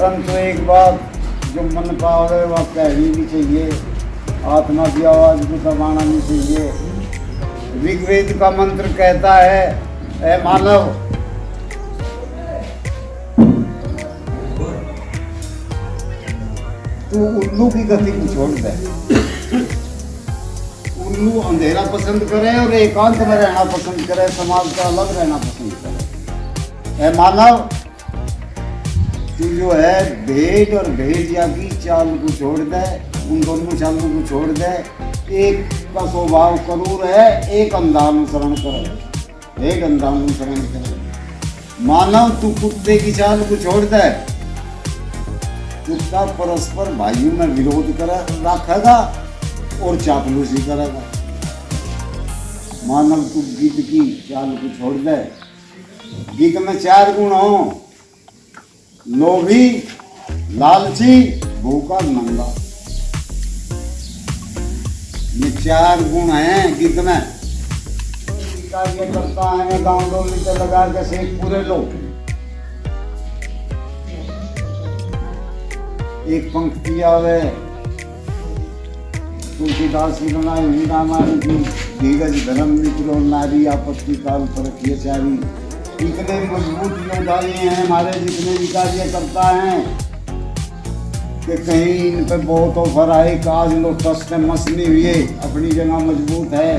परंतु एक बात जो मन पावे वह कहनी भी चाहिए, आत्मा की आवाज को दबाना नहीं चाहिए। ऋग्वेद का मंत्र कहता है, ऐ मानव, तू उल्लू की गति को छोड़ दे। उल्लू अंधेरा पसंद करे और एकांत में रहना पसंद करे, समाज से अलग रहना पसंद करे। ऐ मानव, तू जो है भेड़ और भेड़िया की चाल को छोड़ दे, उन दोनों चालों को छोड़ दे। एक का स्वभाव क्रूर है, एक अंधा अनुसरण करे, एक अंधा अनुसरण करे। मानव, तू कुत्ते की चाल को छोड़ दे। कुत्ता परस्पर भाइयों में विरोध कर रखेगा और चापलूसी करेगा। मानव, तू गिद्ध की चाल को छोड़ दे। गिद्ध में 4 गुण हो, लोभी, लालची, भूखा, नंगा। ये 4 गुण हैं गिद्ध में। कार्य करता है गाँव डोली से लगा के शेख पूरे लोग। एक पंक्ति आवे तुलसीदास की बनाई हुई रामायण की, धीरज धर्म मित्र और नारी आपत्ति काल पर चारी। इतने मजबूत योद्धाएं हैं हमारे, जितने भी कार्य करता है कि कहीं इन पे बहुत ऑफर आए, काज लोटस से मस नहीं हुए, अपनी जगह मजबूत है।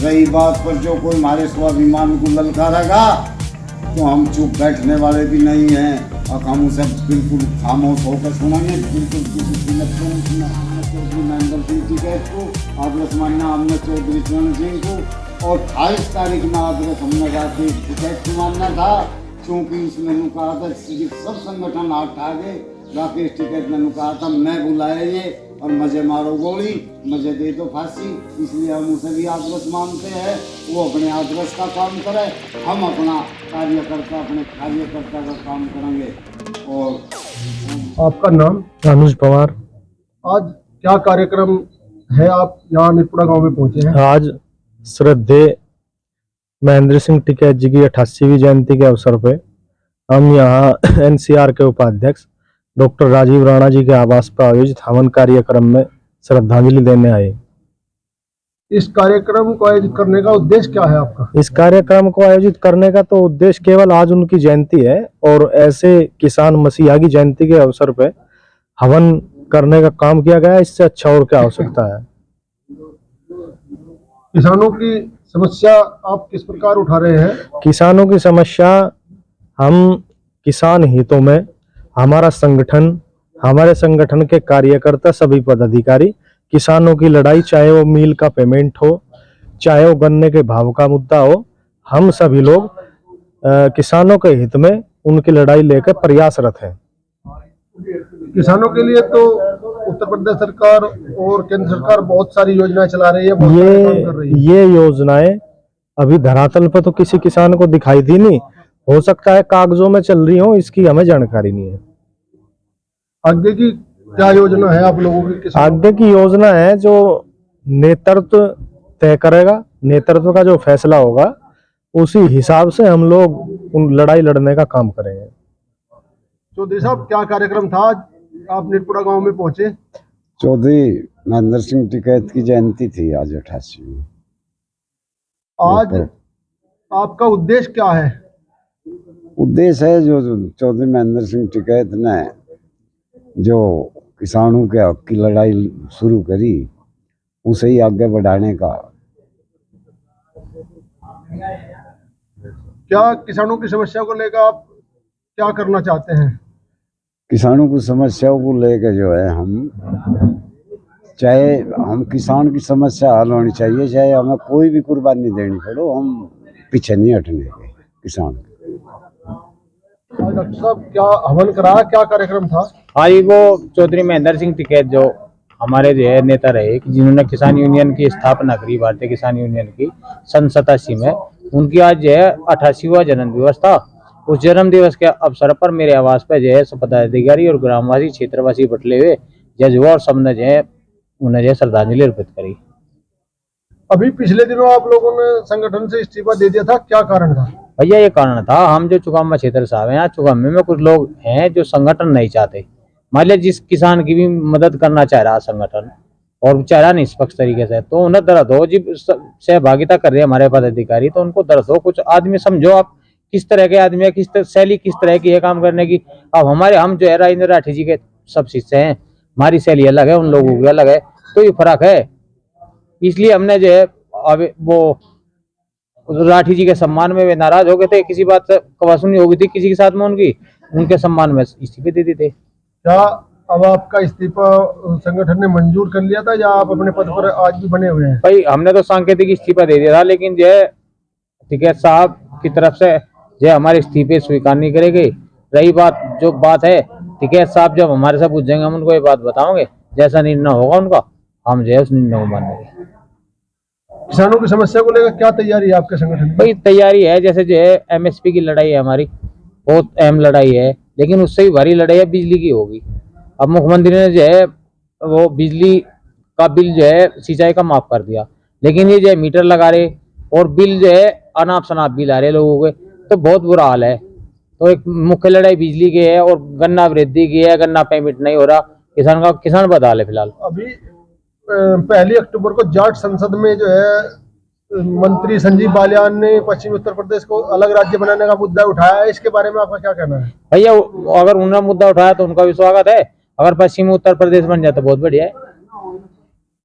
रही बात पर जो कोई हमारे स्वाभिमान को ललकारेगा तो हम चुप बैठने वाले भी नहीं हैं। और हम उसे बिल्कुल खामोश होकर सुनाएंगे। बिल्कुल किसी महेंद्र सिंह टिकैत को, आदर्श मानना हमने चौधरी चरण सिंह को, और 28 तारीख में आदर्श हमने जाके टिकैत को मानना था, क्योंकि उसमें कहा था सब संगठन हाथ आ गए। राकेश टिकैत ने कहा था मैं बुलाए ये और मजे मारो गोली, मजे दे दो फांसी। इसलिए हम उसे भी आदर्श मानते हैं। वो अपने आदर्श का काम करे, हम अपना कार्यकर्ता अपने कार्यकर्ता का काम करेंगे। और आपका नाम? अनुज पवार। आज क्या कार्यक्रम है, आप यहाँ निपुड़ा गांव में पहुंचे हैं? आज श्रद्धेय महेंद्र सिंह टिकैत जी की 88वीं जयंती के अवसर पे हम यहाँ एनसीआर के उपाध्यक्ष डॉक्टर राजीव राणा जी के आवास पर आयोजित हवन कार्यक्रम में श्रद्धांजलि देने आए। इस कार्यक्रम को आयोजित करने का उद्देश्य क्या है आपका? इस कार्यक्रम को आयोजित करने का तो उद्देश्य केवल आज उनकी जयंती है, और ऐसे किसान मसीहा की जयंती के अवसर पे हवन करने का काम किया गया। इससे अच्छा और क्या आवश्यकता है। किसानों की समस्या आप किस प्रकार उठा रहे हैं? किसानों की समस्या, हम किसान हितों में हमारे संगठन के कार्यकर्ता, सभी पदाधिकारी किसानों की लड़ाई, चाहे वो मील का पेमेंट हो, चाहे वो गन्ने के भाव का मुद्दा हो, हम सभी लोग किसानों के हित में उनकी लड़ाई लेकर प्रयासरत हैं। किसानों के लिए तो उत्तर प्रदेश सरकार और केंद्र सरकार बहुत सारी योजनाएं चला रही है, बहुत सारे काम कर रही है। ये योजनाएं अभी धरातल पर तो किसी किसान को दिखाई दी नहीं, हो सकता है कागजों में चल रही हो, इसकी हमें जानकारी नहीं है। आगे की क्या योजना है आप लोगों की? आगे की योजना है जो नेतृत्व तय करेगा, नेतृत्व का जो फैसला होगा उसी हिसाब से हम लोग उन लड़ाई लड़ने का काम करेंगे। चौधरी साहब, क्या कार्यक्रम था, आप निपुड़ा गांव में पहुंचे? चौधरी महेंद्र सिंह टिकैत की जयंती थी आज 88वीं। आज आपका उद्देश्य क्या है? उद्देश्य है जो चौधरी महेंद्र सिंह टिकैत ने जो किसानों के हक की लड़ाई शुरू करी, उसे ही आगे बढ़ाने का। क्या किसानों की समस्या को लेकर आप क्या करना चाहते हैं? किसानों की समस्याओं को लेकर जो है हम किसान की समस्या हल होनी चाहिए, चाहे हमें कोई भी कुर्बानी देनी पड़ो, हम पीछे नहीं हटने के किसान। डॉक्टर साहब, क्या हवन करा, क्या कार्यक्रम था? आज वो चौधरी महेंद्र सिंह टिकैत जो हमारे जो है नेता रहे, जिन्होंने किसान यूनियन की स्थापना करी, भारतीय किसान यूनियन की सन 87 में, उनकी आज जो है 88वां जन्म दिवस था। उस जन्म दिवस के अवसर पर मेरे आवास पर जो है पदाधिकारी और ग्रामवासी क्षेत्रवासी बटले हुए जज हुआ और सबने जो है उन्हें जो है श्रद्धांजलि अर्पित करी। अभी पिछले दिनों आप लोगों ने संगठन से इस्तीफा दे दिया था, क्या कारण था? भैया ये कारण था, हम जो चुकामा क्षेत्र साहब हैं, यहाँ चुकामे में कुछ लोग हैं जो संगठन नहीं चाहते। मान लिया जिस किसान की भी मदद करना चाह रहा संगठन और चाह रहा निष्पक्ष तरीके से, तो उन्हें दर्द हो, जी सहभागिता कर रहे हैं हमारे पदाधिकारी, तो उनको दर्द हो। कुछ आदमी समझो आप किस तरह के आदमी है, शैली किस तरह की है काम करने की। अब हम जो है राजेंद्र राठी जी के सब शिष्य हैं, हमारी शैली अलग है, उन लोगों की अलग है, तो ये फर्क है। इसलिए हमने जो है अब वो राठी जी के सम्मान में वे नाराज हो गए थे, किसी बात से कवासुनी हो गई थी किसी के साथ में उनकी, उनके सम्मान में इस्तीफे दे देते। क्या अब आपका इस्तीफा संगठन ने मंजूर कर लिया था या आप अपने पद पर आज भी बने हुए हैं? भाई हमने तो सांकेतिक इस्तीफा दे दिया था, लेकिन जो है टिकैत साहब की तरफ से जो हमारे इस्तीफे स्वीकार नहीं करेंगे। रही बात है टिकैत साहब जब हमारे से पूछेंगे, हम उनको ये बात बताओगे, जैसा निर्णय होगा उनका हम जो है उस निर्णय को मानेंगे। किसानों की समस्या को लेकर क्या तैयारी है आपके संगठन की? भाई तैयारी है, जैसे जो है एमएसपी की लड़ाई है हमारी, बहुत अहम लड़ाई है, लेकिन उससे भी भारी लड़ाई है बिजली की होगी। अब मुख्यमंत्री ने जो है वो बिजली का बिल जो है सिंचाई का माफ कर दिया, लेकिन ये जो है मीटर लगा रहे और बिल जो है अनाप शनाप बिल आ रहे लोगों के, तो बहुत बुरा हाल है। तो एक मुख्य लड़ाई बिजली की है और गन्ना वृद्धि की है, गन्ना पेमेंट नहीं हो रहा, किसान बदहाल है फिलहाल। अभी 1 अक्टूबर को जाट संसद में जो है मंत्री संजीव बालियान ने पश्चिमी उत्तर प्रदेश को अलग राज्य बनाने का मुद्दा उठाया है, इसके बारे में आपका क्या कहना है? भैया अगर उन्होंने मुद्दा उठाया तो उनका भी स्वागत है, अगर पश्चिमी उत्तर प्रदेश बन जाए तो बहुत बढ़िया है।